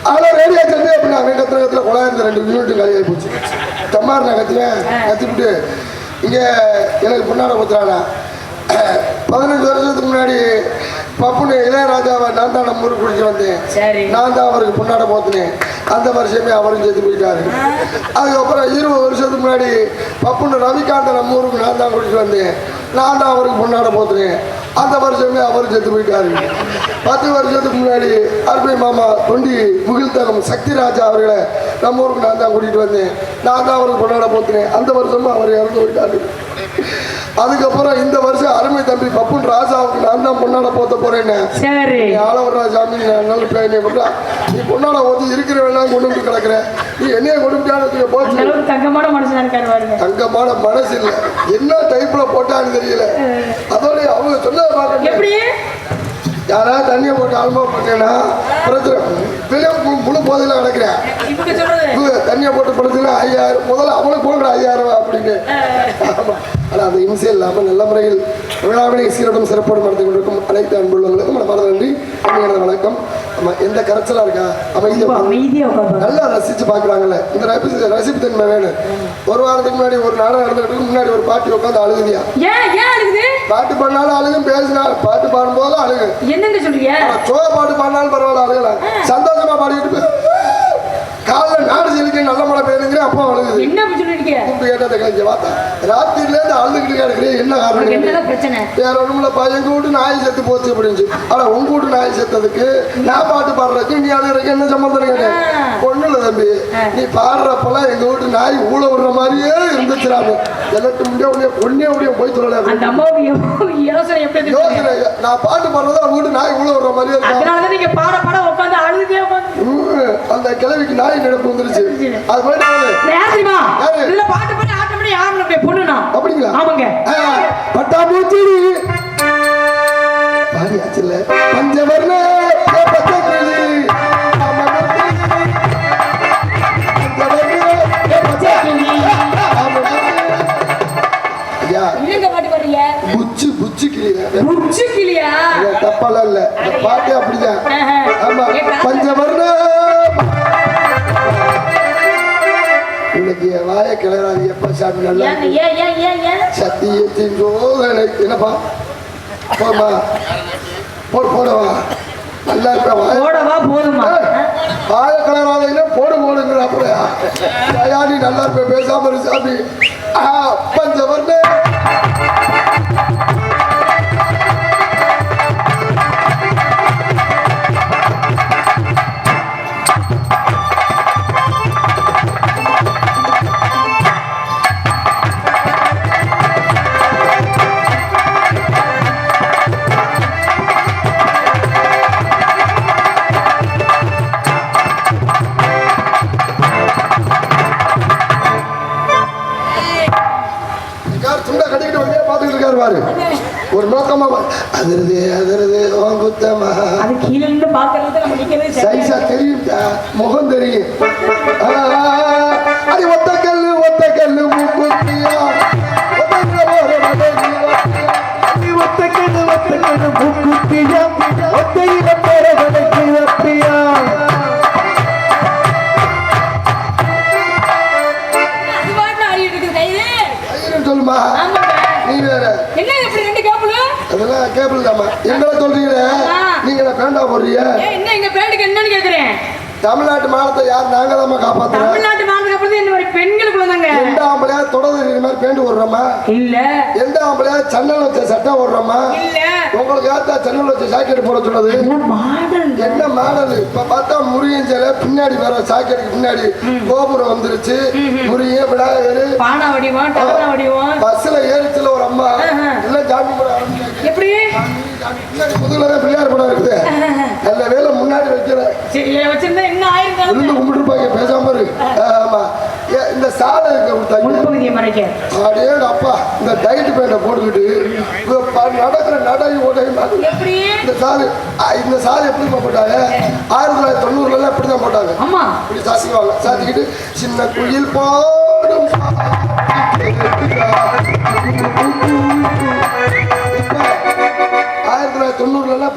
அதெல்லாம் ரேடியோ கத்து அப்படின்னா அவன் கத்துல குழாயிரத்து 2 யூனிட் காலியாகி போச்சு. தம்மார் நான் கத்துவேன் கத்திவிட்டு இங்கே எனக்கு பொண்ணாட கொடுத்துறானா 15 வருஷத்துக்கு முன்னாடி பப்புனு இளையராஜாவை நான் தான் நம்ம ஊருக்கு குடிச்சு வந்தேன். நான் தான் அவருக்கு பொண்ணாட போத்தினேன். அந்த வருஷமே அவரும் சேர்த்து போயிட்டாரு. அதுக்கப்புறம் 20 வருஷத்துக்கு முன்னாடி பப்புனு ரவிகாந்த் நம்ம ஊருக்கு நான் தான் குடிச்சு வந்தேன். நான் தான் அவருக்கு பொண்ணாட போத்தினேன். அந்த வருஷமே அவரும் சேர்த்து போயிட்டாரு. 10 வருஷத்துக்கு முன்னாடி அருமை மாமா தொண்டி முகில்தகம் சக்தி ராஜா அவர்களை நம்ம ஊருக்கு நான் தான் கூட்டிகிட்டு வந்தேன். நான் தான் அவருக்கு பொண்ணாட போத்தினேன். அந்த வருஷமும் அவர் இறந்து போயிட்டாரு. அதுக்கப்புறம் இந்த வருஷம் அருமை தம்பி பப்புன் ராஜாவுக்கு நான் தான் பொண்ணாட போத்த போறேன்னு ஆளவர்ரா சாமி நல்ல பிளானே பண்றா. நீ பொண்ணாட போத்து இருக்கிற வேணாம் கொண்டு வந்து கிடக்குற. நீ என்னைய கொடுப்பியான்னு போச்சு. தங்கமான மனசு தங்கமான மனசு இல்லை. என்ன டைப்ல போட்டான்னு தெரியல. அதோட அவங்க சொன்னதை பார்க்க யாராவது தண்ணியை போட்டு அனுபவம் பண்ணேன்னா பிரச்சனை முழு போதையில கிடக்குறேன். தண்ணியை போட்டு படுத்துனா 5000 முதல்ல அவனுக்கு போடுற 5000 ரூபா அப்படின்னு. ஆமா. ஆனால் அந்த இம்சை இல்லாமல் நல்ல முறையில் விழாவினை சீரடும் சிறப்போடு நடத்தி கொண்டிருக்கும் அனைத்து அன்புள்ளவங்களுக்கும் மனமார்ந்த நன்றி. அன்னையான வணக்கம். நம்ம எந்த கரைச்சலா இருக்கா அமைதியாக நல்லா ரசிச்சு பார்க்குறாங்கல்ல. இந்த ரசிப்பு தன்மை வேணும். ஒரு வாரத்துக்கு முன்னாடி ஒரு நாடகம் நடந்துகிட்டு முன்னாடி ஒரு பாட்டி உட்காந்து அழுகுதியா. பாட்டு பாடினாலும் அழுகும், பேசினாலும் பாட்டு பாடும் போதும் அழுகு. என்னன்னு சொல்றீங்க? சோக பாட்டு பாடினாலும் பரவாயில்ல அழுகலாம். சந்தோஷமா பாடிக்கிட்டு காலைல நாடு செலுக்க நல்ல மழை பெய்யுங்கிற அப்பா அழுகுது. என்ன கூப்பிட்டு கேட்டதை கழிஞ்ச வார்த்தை ராத்திரில இருந்து அழுதுகிட்டு கிடக்குறேன். என்ன காரணம்? வேற ஒண்ணுல எங்க வீட்டு நாய் செத்து போச்சு அப்படின்னு. ஆனா உங்க வீட்டு நாய் செத்ததுக்கு நான் பாட்டு பாடுறதுக்கு நீ அழுகிறதுக்கு என்ன சம்பந்தம் கேட்டேன். ஒண்ணுல தம்பி நீ பாடுறப்பெல்லாம் எங்க வீட்டு நாய் ஊழ விடுற மாதிரியே இருந்துச்சுறாங்க. எல்லாத்து முடிய ஒன்னே போய் சொல்லல. யோசனை நான் பாட்டு பாடுறதா வீட்டு நாய் ஊழ விடுற மாதிரியே இருக்கு. அந்த கிழவிக்கு நாய் நினைப்பு வந்துருச்சு. அது பட்டாம்பூச்சி பாடியாச்சுல பஞ்சவர்ண தப்பால இல்ல பாட்டே அப்படிதான். ஆமா பஞ்சவர்ண இன்னைக்கு வாய கிளறாது. எப்ப சாமி நல்லா சத்தியத்தின் சோதனை என்னப்பா போமா போடவா நல்லா இருப்பா வாய கிளறாத போடுங்கிற அப்படியா நீ நல்லா இருப்ப பேசாம இரு சாமி. பஞ்சவர்ண ஒரு நோக்கமா அதிரது குத்தமா அது கீழே இருந்து பாக்குறது நம்ம நிக்கிறது சைஸா தெரியும். முகம் தெரியும். அது ஒத்த கல்லு மூக்குத்தியா மூக்குத்தியா ஒத்தையில போற வளைக்கு வப்பியா சொல்லுமா. நீ வேற அதெல்லாம் கேபிள் தாமா. எங்களை சொல்றீங்களே நீங்க பேண்டா போடுறீங்க. என்னன்னு கேக்குறேன். தமிழ்நாட்டு மானத்தை யார் நாங்க தான் காப்பாத்துறோம். தமிழ்நாட்டு மானத்துக்கு அப்புறம் என்ன மாதிரி பெண்களுக்குள்ள தாங்க. எந்த ஆம்பளையா தொடர்ந்து இந்த மாதிரி பேண்ட் ஓடுறோமா? இல்ல. எந்த ஆம்பளையா சன்னல் வச்ச சட்டை ஓடுறோமா? இல்ல. உங்களுக்கு யாத்தா சன்னல் வச்ச ஜாக்கெட் போட சொன்னது? என்ன மாடல்? இப்ப பார்த்தா முருகன் சிலை பின்னாடி வர ஜாக்கெட்டுக்கு பின்னாடி கோபுரம் வந்துருச்சு. முருகன் விடாது பானா வடிவம் டவரா வடிவம் பஸ்ல ஏறிச்சுல ஒரு அம்மா இல்ல ஜாமி போட ஆரம்பிச்சாங்க. எப்படி? முதுகுல பிள்ளையார் படம் இருக்குது. நல்ல வேலை முன்னாடி வைக்கல வச்சிருந்தா என்ன ஆயிருக்கும். இருந்து கும்பிட்டுருப்பாங்க பேசாம இருக்கு. ஆமா இந்த சாலை அப்படியே அப்பா இந்த டைட் பேண்டை போட்டுக்கிட்டு நடக்கிற நடை ஓடை இந்த சாலை எப்படி போட்டாங்க 1990 இப்படிதான் போட்டாங்க. இப்படி சாத்திக்குவாங்க. சாத்திக்கிட்டு சின்ன குயில் போடும் 1990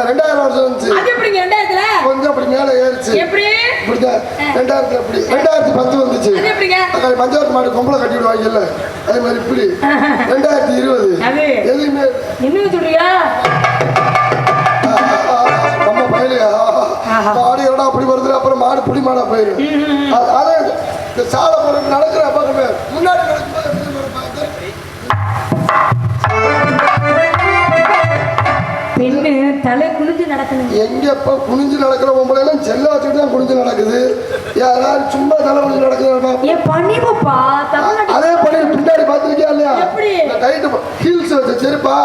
2000 வருஷம் இருந்துச்சு. கொஞ்சம் அப்படி மேல ஏறிச்சு. எப்படி இப்படிதான் 2000 அப்படி 2010 வந்துச்சு. அது எப்படிங்க பஞ்சாயத்து மாடு கொம்பளை கட்டி விடுவாங்கல்ல அதே மாதிரி இப்படி 2020 அது எதுவுமே என்ன சொல்றியா நம்ம பயிலையா மாடு எவ்வளோ அப்படி வருது அப்புறம் மாடு புடி மாடா போயிடும். அதே இந்த சாலை போறது நடக்கிற பக்கமே முன்னாடி நடக்கும்போது பெண்ணு தலை குனிஞ்சு நடக்கணும். எங்க இப்ப குனிஞ்சு நடக்கிற பொம்பளை எல்லாம் செல்ல வச்சுட்டு தான் குனிஞ்சு நடக்குது. யாராவது சும்மா தலை குனிஞ்சு நடக்குது. ஏன் பண்ணிப்பா அதே பண்ணி பின்னாடி பார்த்துருக்கியா இல்லையா எப்படி டைட்டு ஹீல்ஸ் வச்ச செருப்பா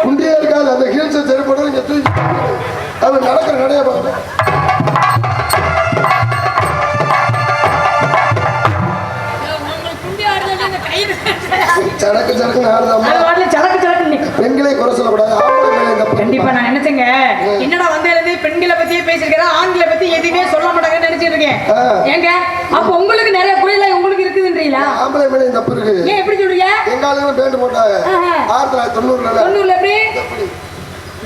குண்டியே இருக்காது. அந்த ஹீல்ஸ் செருப்போட இங்க தூக்கி அது நடக்கிற நடைய பார்க்கணும். சடக்கு சடக்குன்னு ஆடுதாமா பெண்களை குறை சொல்லக்கூடாது. ஆம்பளை மேல இந்த கண்டிப்பா நான் நினைச்சேங்க என்னடா வந்தது பெண்களை பத்தியே பேசிருக்கேன் ஆண்களை பத்தி எதுவுமே சொல்ல மாட்டாங்கன்னு நினைச்சிட்டு இருக்கேன். ஏங்க அப்ப உங்களுக்கு நிறைய குறையில உங்களுக்கு இருக்குதுன்றீங்களா? ஆம்பளை மேல இந்த தப்பு இருக்கு. ஏன் எப்படி சொல்றீங்க? எங்க ஆளுங்க பேண்ட் போட்டாங்க 1990 எப்படி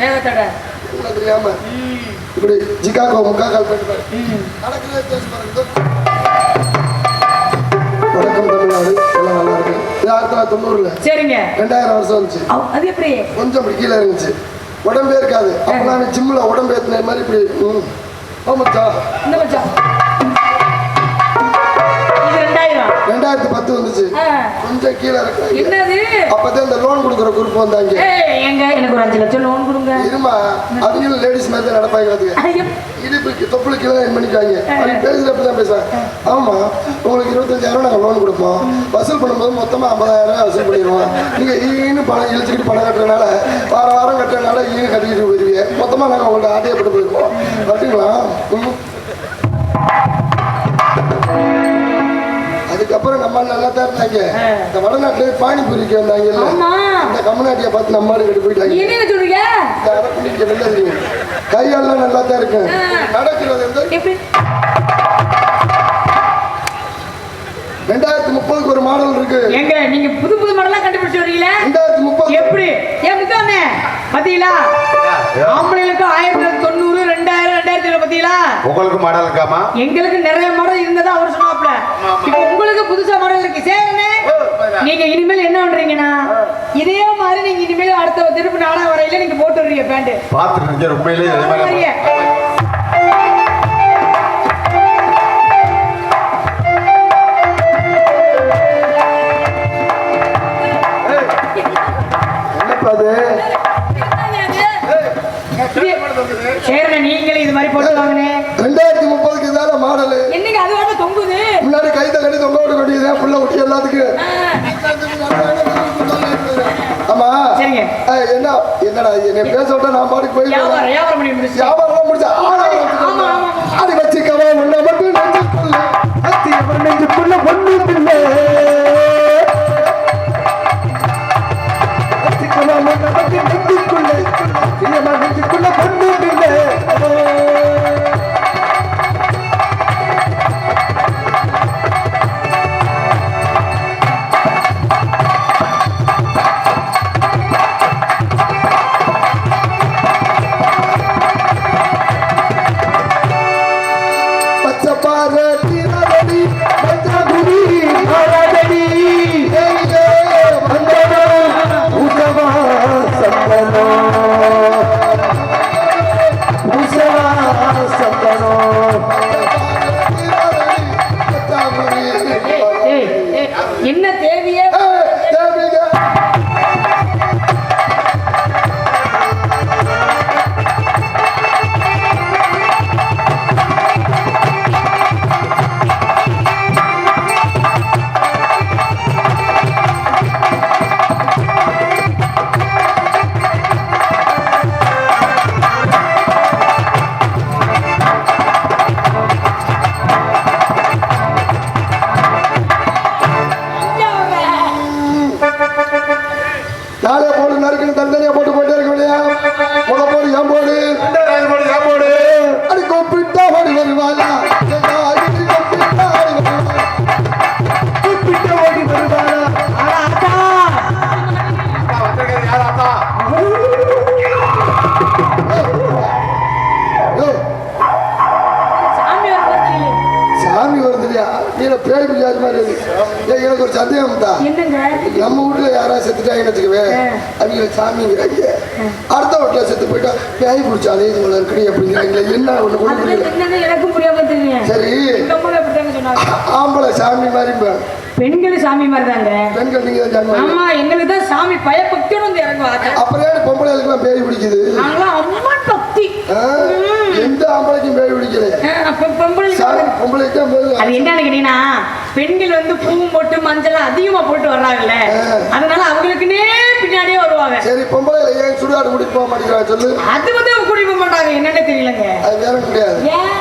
வேகத்தட தெரியாம இப்படி ஜிகாகோ முக்காக்கால் பேண்ட் நடக்கிறதே பேச பாருங்க. வணக்கம் தமிழ்நாடு எல்லாம் நல்லா இருக்கு. 1990 சரிங்க 2000 வருஷம் வந்துச்சு. அது எப்படி கொஞ்சம் இப்படி கீழே இருந்துச்சு உடம்பே இருக்காது. அப்ப நான் ஜிம்ல உடம்பு ஏத்தின மாதிரி இப்படி ஆமாச்சா இந்த மச்சான் இது 2010 வந்துச்சு. கொஞ்சம் கீழே இருக்கு. என்னது அப்பதான் இந்த லோன் கொடுக்குற குரூப் வந்தாங்க. எங்க எனக்கு ஒரு 5 லட்சம் லோன் கொடுங்க. இருமா அவங்களும் லேடிஸ் மாதிரி தான் நடப்பாங்க. இடுப்புக்கு தொப்புளுக்கு எல்லாம் பண்ணிக்காங்க. அப்படி பேசுறப்பதான் பேசுவாங்க. ஆமா உங்களுக்கு 25,000 நாங்கள் லோன் கொடுப்போம். வசூல் பண்ணும்போது மொத்தமா 50,000 வசூல் பண்ணிடுவோம். நீங்க ஈன்னு பணம் இழுச்சுக்கிட்டு பணம் கட்டுறதுனால வாரம் கட்டுறதுனால ஈன்னு கட்டிக்கிட்டு போயிருவீங்க. மொத்தமா நாங்கள் உங்கள்ட்ட ஆட்டையப்பட்டு போயிருக்கோம். கட்டுங்களா? அதுக்கப்புறம் நம்ம நல்லா தான் இருந்தாங்க. இந்த வடநாட்டுல பானிபூரிக்கு வந்தாங்கல்ல இந்த கம்நாட்டிய பார்த்து நம்ம கட்டி போயிட்டாங்க. என்ன சொல்றீங்க? கையெல்லாம் நல்லா தான் இருக்கு. நடக்கிறது 2030 ஒரு மாடல் இருக்கு. எங்க நீங்க புது புது மாடலா கண்டுபிடிச்சு வரீங்களா? 2030 எப்படி ஏன் முக்கானே பாத்தீங்களா? ஆம்பளைகளுக்கு 1990 2000 2000 பாத்தீங்களா? உங்களுக்கு மாடல் இருக்காமா? எங்களுக்கு நிறைய மாடல் இருந்ததா அவர் சொன்னாப்ல. இப்போ உங்களுக்கு புதுசா மாடல் இருக்கு. சரிண்ணே நீங்க இனிமேல் என்ன பண்றீங்கன்னா இதே மாதிரி நீங்க இனிமேல் அடுத்த திருப்பி நாடகம் வரையில நீங்க போட்டு வரீங்க பேண்ட் பாத்துட்டு உண்மையிலேயே சரிண்ணே நீங்களே இது மாதிரி போட்டு வாங்கண்ணே. 2030 இதான மாடல். என்னங்க அது வேணா தொங்குது முன்னாடி கைத கட்டி தொங்க விட வேண்டியது புள்ள ஒட்டி எல்லாத்துக்கும். ஆமா சரிங்க என்னடா என்ன பேச விட்டா நான் பாட்டுக்கு போய் வியாபாரம் பண்ணி முடிச்சு வியாபாரம் முடிச்சா அது வச்சுக்கவா உன்னை மட்டும் நெஞ்சுக்குள்ள அத்தியவன் நெஞ்சுக்குள்ள ஒண்ணு பிள்ளை வச்சுக்கவா உன்னை மட்டும் நெஞ்சுக்குள்ள அத்தியவன் நெஞ்சுக்குள்ள ஒண்ணு பிள்ளை என்ன தேவையே பேய் பிடிக்காத மாதிரி இருக்கு. ஏய், எனக்கு ஒரு சந்தேகம் தான். என்னங்க நம்ம வீட்டுல யாராவது செத்துட்டாங்கன்னு வச்சுக்கவே அவங்க சாமிங்கிறாங்க, அடுத்த வீட்டுல செத்து போயிட்டா பேய் பிடிச்சாலே இது உள்ள இருக்கணும் அப்படிங்கிறாங்களே, என்ன ஒண்ணு கொண்டு அது புரியல. என்னன்னு எனக்கும் புரியாம தெரியும். சரி, எங்க அம்மா அப்படித்தாங்க சொன்னாங்க. ஆம்பளை சாமி மாதிரி பெண்கள் சாமி மாதிரி தாங்க. பெண்கள் நீங்க தான் சாமி. ஆமா, எங்களுக்கு தான் சாமி பயபக்தியோட வந்து இறங்குவாங்க. அப்புறம் ஏன் பொம்பளைகளுக்கு பேய் பிடிக்குது? நாங்களாம் அம்மா பக்தி. எந்த ஆம்பளைக்கும் பேய் பிடிக்கல. பொம்பளைக்கு தான் பேய். அது என்னன்னு கேட்டீங்கன்னா, பெண்கள் வந்து பூவும் போட்டு மஞ்சள் அதிகமா போட்டு வர்றாங்கல்ல, அதனால அவங்களுக்குன்னே பின்னாடியே வருவாங்க. சரி, பொம்பளை ஏன் சுடுகாடு குடிக்க போக மாட்டேங்கிறாங்க சொல்லு. அது வந்து குடிக்க மாட்டாங்க, என்னன்னு தெரியலங்க. அது வேற கிடையாது.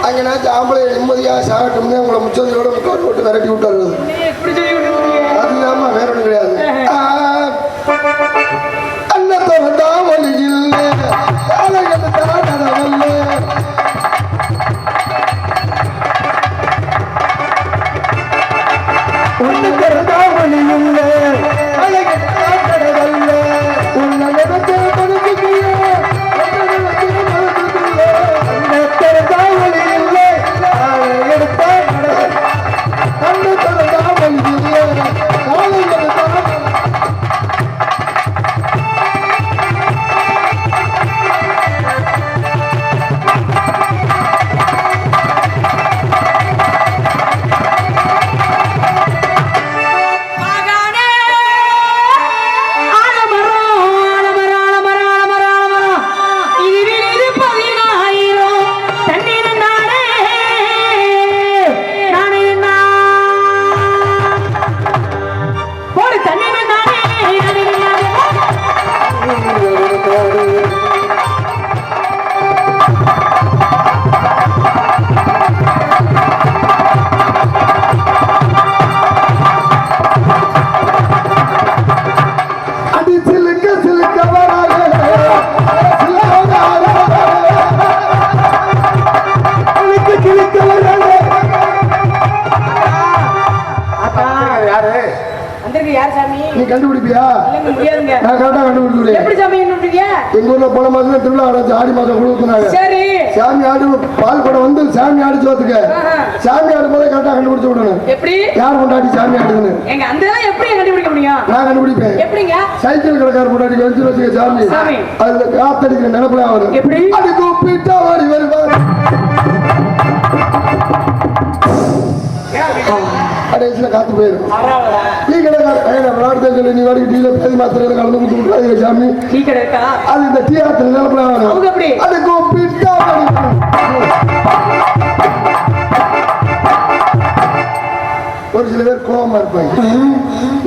அங்க நான் ஆம்பளை நிம்மதியா சாகட்டும்னே உங்களை முச்சந்தியோட முக்காடு போட்டு விரட்டி விட்டாரு. எப்படி சொல்லி விட்டுருக்கீங்க? அது இல்லாம வேற ஒண்ணு கிடையாது. அன்னத்தை வந்தா வழி இல்லை, அழகத்தை தானவல்ல. உன்னத்தை வந்தா வழி இல்லை, அழகத்தை தானவல்ல. உன்னை நினைச்ச மனசுக்குள்ளே, அன்னத்தை வந்தா வழி இல்லை, அழகத்தை அன்னத்தை வந்தா வழி இல்லை, அழகத்தை தானவல்ல. நீ கண்டுபிடிப்பியா? முடியாதுங்க. நான் கரெக்டா கண்டுபிடிக்கிறேன். எப்படி சாமி கண்டுபிடிங்க? எங்க ஊர்ல போன மாசம் திருவிழா ஆரம்பிச்சு, ஆடி மாசம் குழுக்குனாங்க. சரி, சாமி ஆடு பால் கூட வந்து சாமி ஆடு சோத்துக்க சாமி ஆடு போதே கரெக்டா கண்டுபிடிச்சு விடணும். எப்படி? யார் கொண்டாடி சாமி ஆடுதுன்னு எங்க அந்த எப்படி கண்டுபிடிக்க முடியும்? நான் கண்டுபிடிப்பேன். எப்படிங்க? சைக்கிள் கடைக்கார கொண்டாடி வச்சு வச்சுக்க சாமி அதுல காத்தடிக்கிற நினைப்புல வரும். எப்படி? அது கூப்பிட்டா ஓடி வருவார். கடைசியில காத்து போயிடும். டீ கடைக்கார விளையாடுறது சொல்லி நீ வரைக்கும் டீல பேசி மாத்திரம் கலந்து கொடுத்து விட்டுறாங்க சாமி. டீ கடைக்கா அது இந்த டீ ஆத்துல நினைப்புல வரும். எப்படி? அது கூப்பிட்டா ஒரு சில பேர் கோபமா இருப்பாங்க,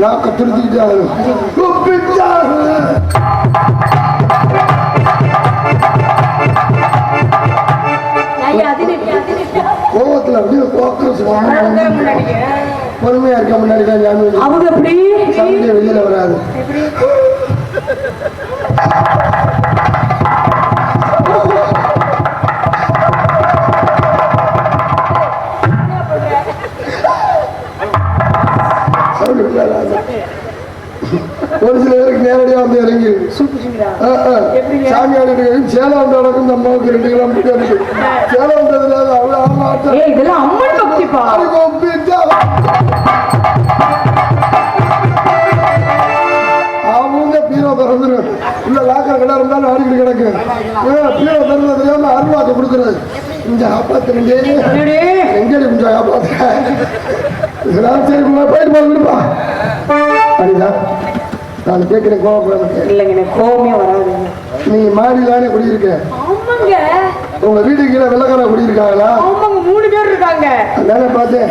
நான் கத்துருத்திக்கிட்டே ஆகணும். கோபத்துல அப்படியே பொறுமையா இருக்க முன்னாடி தான் ஜாமீன். அவங்க எப்படி சமைக்க வெளியில வராது. ஒரு சில பேருக்கு நேரடியா வந்து இறங்கி சாமி ஆடிட்டு சேலம் வந்து நடக்கும். இந்த அம்மாவுக்கு 2 கிலோமீட்டர் இருக்கு. சேலம் வந்ததுல அவ்வளவு ஆமாட்டம். இதெல்லாம் அம்மன் பக்திப்பா. அவங்க பீரோ திறந்துரு உள்ள லாக்கர் கடை இருந்தாலும் ஆடிக்கிட்டு கிடக்கு. பீரோ திறந்து தெரியாம அருள்வாக்கு கொடுக்குறது. கொஞ்சம் காப்பாத்துறேன், எங்கடி கொஞ்சம் காப்பாத்துறேன். சரி போயிட்டு போடுப்பா. சரிதா, நான் கேட்கிறேன் கோவப்பட. இல்லைங்க, எனக்கு கோவமே வராது. நீ மாடியிலானே குடியிருக்க. ஆமாங்க. உங்க வீடு கீழே வெள்ளக்கார குடியிருக்காங்களா? ஆமாங்க, 3 பேர் இருக்காங்க. அதானே பார்த்தேன்.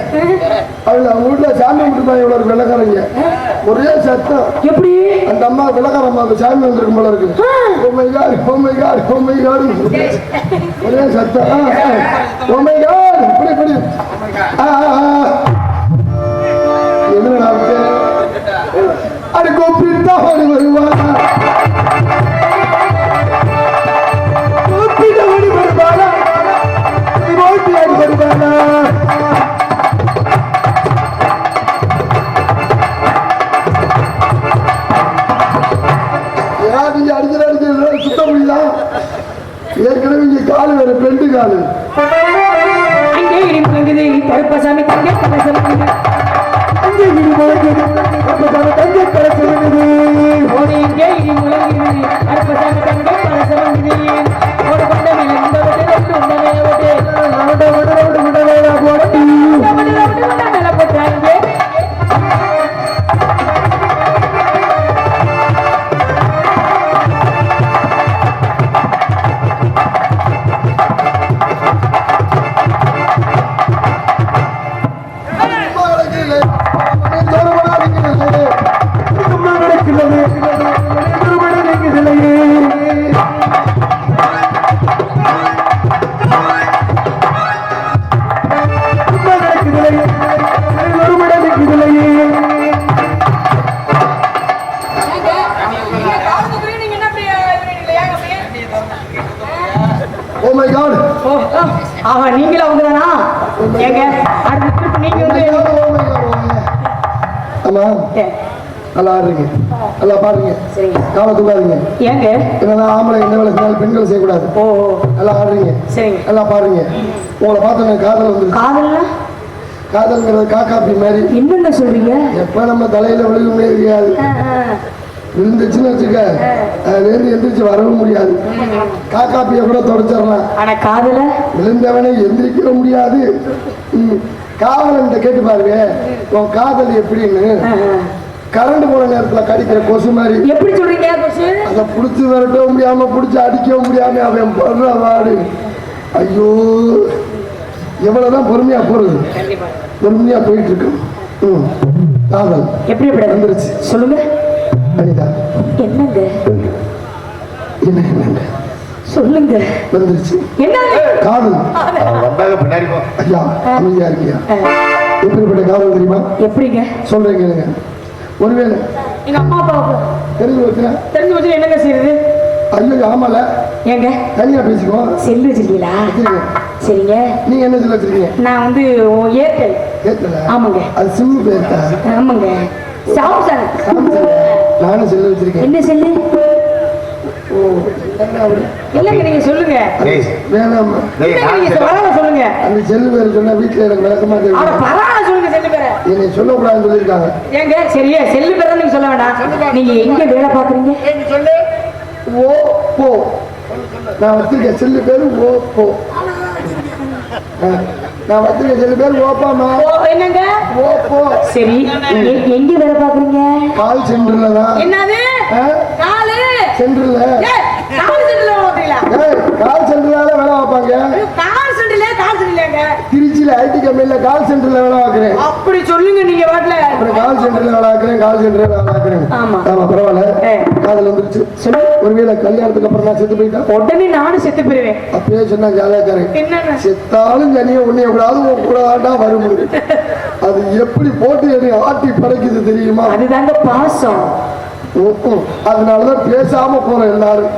அதுல அவங்க வீட்டுல சாமி கும்பிட்டு இவ்வளவு வெள்ளக்காரங்க. ஒரே சத்தம். எப்படி? அந்த அம்மா வெள்ளக்கார அம்மா சாமி வந்திருக்கும் போல இருக்கு. ஒரே சத்தம். இப்படி என்ன அது கூப்பிட்டா ஓடி வருவானா? கூப்பிட்டு ஓடி வருவானா? ஓட்டி ஓடி வருவானா? நீங்க அடிக்கிற சுத்த முடியல. ஏற்கனவே இங்க காலு வேற 2 காலு. அங்கே கருப்பசாமி தங்க கலசம் வந்தது அங்கே இடி முழங்குது கருப்பசாமி தங்க கலசம் வந்தது ஓடி இங்கே இடி முழங்குது கருப்பசாமி தங்க கலசம் வந்தது ஓடு கொண்ட மேல இந்த ஓட்டு ரெண்டு உண்ட மேல ஓட்டு விட வேணா போட்டி மேல போட்டாங்க ஆஹா நீங்களும் அவங்கதானா ஏங்க அடுத்த ட்ரிப் நீங்க வந்து ஆமா நல்லா ஆடுறீங்க நல்லா பாடுறீங்க சரிங்க காலை தூக்காதீங்க ஏங்க என்னதான் ஆம்பளை என்ன வேலை செஞ்சாலும் பெண்கள் செய்யக்கூடாது ஓ நல்லா ஆடுறீங்க சரிங்க நல்லா பாடுறீங்க உங்களை பார்த்து எனக்கு காதல் வந்துருச்சு காதல்னா காதல்ங்கிறது காக்காப்பி மாதிரி என்னங்க சொல்றீங்க எப்ப நம்ம தலையில விழுகுமே தெரியாது விழுந்துச்சுன்னு வச்சுக்க அதுலேருந்து எந்திரிச்சு வரவும் முடியாது காக்காப்பியை கூட தொடச்சிடலாம் ஆனா காதல விழுந்தவனை எந்திரிக்க முடியாது காவலன்ட்ட கேட்டு பாருங்க உன் காதல் எப்படின்னு கரண்ட் போன நேரத்துல கடிக்கிற கொசு மாதிரி எப்படி சொல்றீங்க கொசு அதை புடிச்சு விரட்டவும் முடியாம புடிச்சு அடிக்கவும் முடியாம அவன் படுற வாடு ஐயோ எவ்வளவுதான் பொறுமையா போறது பொறுமையா போயிட்டு இருக்கு காதல் எப்படி எப்படி வந்துருச்சு சொல்லுங்க அனிதா என்னங்க என்னங்க சொல்லுங்க வந்துருச்சு என்னங்க காதல் வந்தாங்க பின்னாடி போ. ஐயா அமைதியா இருக்கியா எப்படிப்பட்ட காதல் தெரியுமா எப்படிங்க சொல்றேன் கேளுங்க ஒருவேளை எங்க அம்மா அப்பா தெரிஞ்சு வச்சுனா தெரிஞ்சு வச்சு என்னங்க செய்யறது ஐயோ ஆமால ஏங்க தனியா பேசிக்கோ செல்லு வச்சிருக்கீங்களா வச்சிருக்கேன் சரிங்க நீங்க என்ன சொல்ல வச்சிருக்கீங்க நான் வந்து ஏர்டெல் கேட்கல ஆமாங்க அது சிம்மு பேருக்கா ஆமாங்க சாம்சங் நானும் செல்லு வச்சிருக்கேன் என்ன செல்லு ஓ என்ன அப்படி இல்லங்க நீங்க சொல்லுங்க டேய், வேணாம் டேய், இல்லங்க, நான் நீங்க பரவாயில்ல சொல்லுங்க அந்த செல்லு பேர் சொன்னா வீட்டுல எனக்கு விளக்கமா ஆனா தெரியும் பரவாயில்ல சொல்லுங்க செல்லு பேர என்னை சொல்லக்கூடாதுன்னு சொல்லியிருக்காங்க ஏங்க சரியா செல்லு பேர நீங்க சொல்ல வேண்டாம் நீங்க எங்க வேலை பாக்குறீங்க ஓ போ நான் வச்சிருக்கேன் செல்லு பேரு ஓ போ நான் வச்சிருக்கேன் செல்லு பேர் ஓப்பாமா ஓ என்னங்க ஓ போ சரி எங்க வேலை பாக்குறீங்க கால் சென்டர்ல தான் என்னது காலு சென்டர்ல ஏய், கால் சென்டர்ல ஓட்டுறீங்களா கால் சென்டர்ல வேலை பார்ப்பாங்க கால் சென்டர்லங்க திருச்சியில ஐடி கம்பெனில கால் சென்டர்ல வேலை பார்க்கிறேன் அப்படி சொல்லுங்க நீங்க வாட்ல அப்புறம் கால் சென்டர்ல வேலை பார்க்கிறேன் கால் சென்டர்ல வேலை பார்க்கிறேன் ஆமா. ஆமா பரவாயில்ல காதல் வந்துருச்சு சொல்லு ஒருவேளை கல்யாணத்துக்கு அப்புறம் நான் செத்து போயிட்டேன் உடனே நானும் செத்து போயிருவேன் அப்பயே சொன்னா ஜாலியாக்காரன் என்னன்னு செத்தாலும் தனியா உன்னைய கூடாது உன் கூடாதா வரும் அது எப்படி போட்டு என்னை ஆட்டி படைக்குது தெரியுமா அதுதாங்க பாசம் அதனாலதான் பேசாம போறோம் எல்லாரும்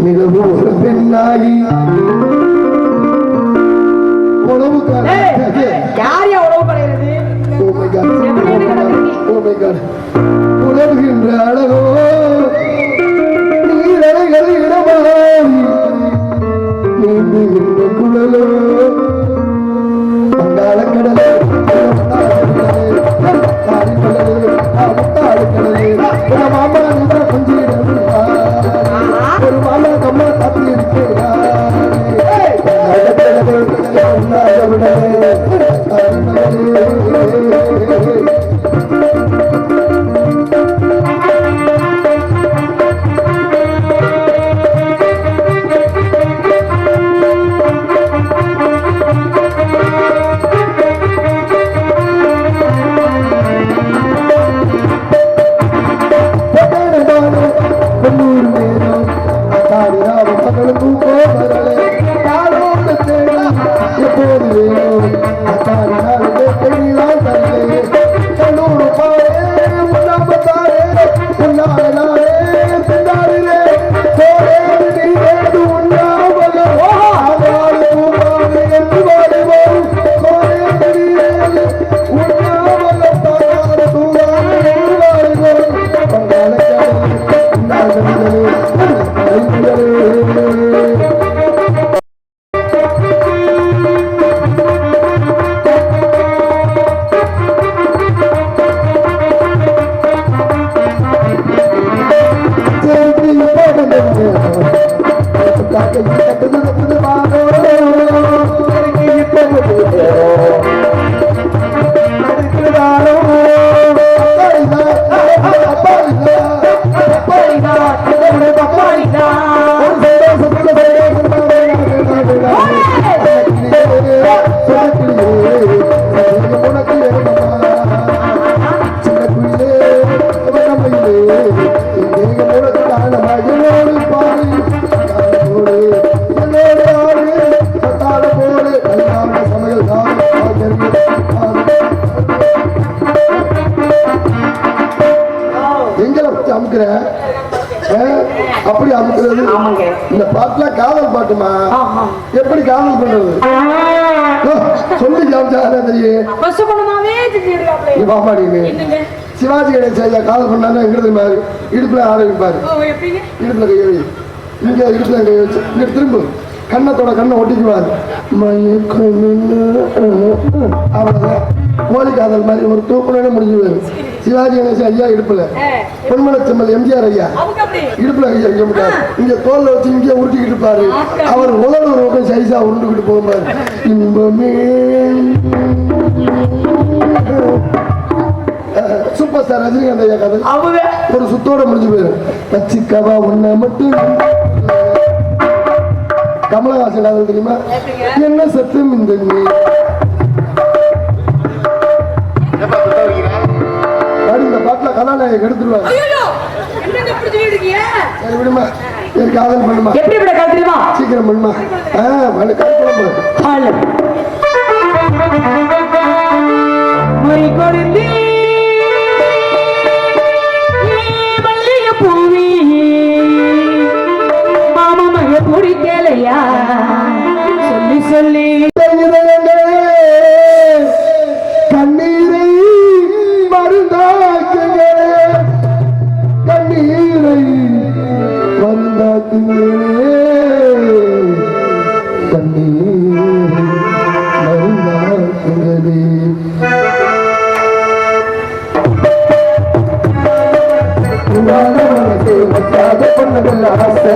நிலவு ஒரு பெண்ணாகி உணவுக்கான யார் யா உணவு படைகிறது உணவுகின்ற அழகோ நீரலைகள் இடமாறி நீந்துகின்ற குழலோ வங்காள கடலே மாமா கொஞ்சம் ஒரு மாமா கம்மா காத்து இருக்கிறார் அப்படி அமுக்குறது. ஆமாங்க. இந்த பாட்டுலாம் காதல் பாட்டுமா? ஆமா. எப்படி காதல் பண்றது? சொல்லி காமிச்சாலே தெரியும். பசுபணமாவே தெரிஞ்சிருக்காப்ல. நீ பாப்பாடிங்க. என்னங்க? சிவாஜி கணேசன் ஐயா காதல் பண்ணாலும் எங்கிறது மாதிரி இடுப்புல ஆரம்பிப்பாரு. ஓ எப்படிங்க? இடுப்புல கை வை, இங்க இடுப்புல கை வச்சு இங்க திரும்ப கண்ணத்தோட கண்ணை ஒட்டிக்குவாரு. அவ்வளவுதான். கோழி காதல் மாதிரி ஒரு தூக்குனே முடிஞ்சுவாரு. சிவாஜி கணேசன் ஐயா இடுப்புல, பொன்மனச்செம்மல் எம்ஜிஆர் ஐயா அவங்க அப்படி. இடுப்புல கை வைக்க முடியாது. இங்க தோல்ல வச்சு இங்கே உருட்டிக்கிட்டு இருப்பாரு. அவர் உதடு ஒரு பக்கம் சைஸா உருண்டுகிட்டு போகும்பாரு. இன்பமே சூப்பர் ஸ்டார் ரஜினிகாந்த் ஐயா கதை அவங்க ஒரு சுத்தோட முடிஞ்சு போயிடும். வச்சுக்கவா உன்னை மட்டும். கமலஹாசன் காதல் தெரியுமா? என்ன சத்தம் இந்த நீ இந்த பாட்டுல கதாநாயகன் எடுத்துருவாங்க. ஐயோ என்னங்க இப்படி சொல்லிட்டு இருக்கீங்க? சரி விடுமா, எனக்கு காதல் பண்ணுமா, எப்படி இப்படி கால் தெரியுமா? சீக்கிரம் பண்ணுமா. கருக்குழம்பு கால் மொய் கொடுந்தி மல்லிகை பூவி மாமமக பிடிக்கலையா சொல்லி சொல்லி கண்ணீரை மருந்தாக்குங்க, கண்ணீரை மருந்தாக்குங்க, கண்ணீரை மருந்தாக்குங்களே. பொண்ணுகள் ஆசை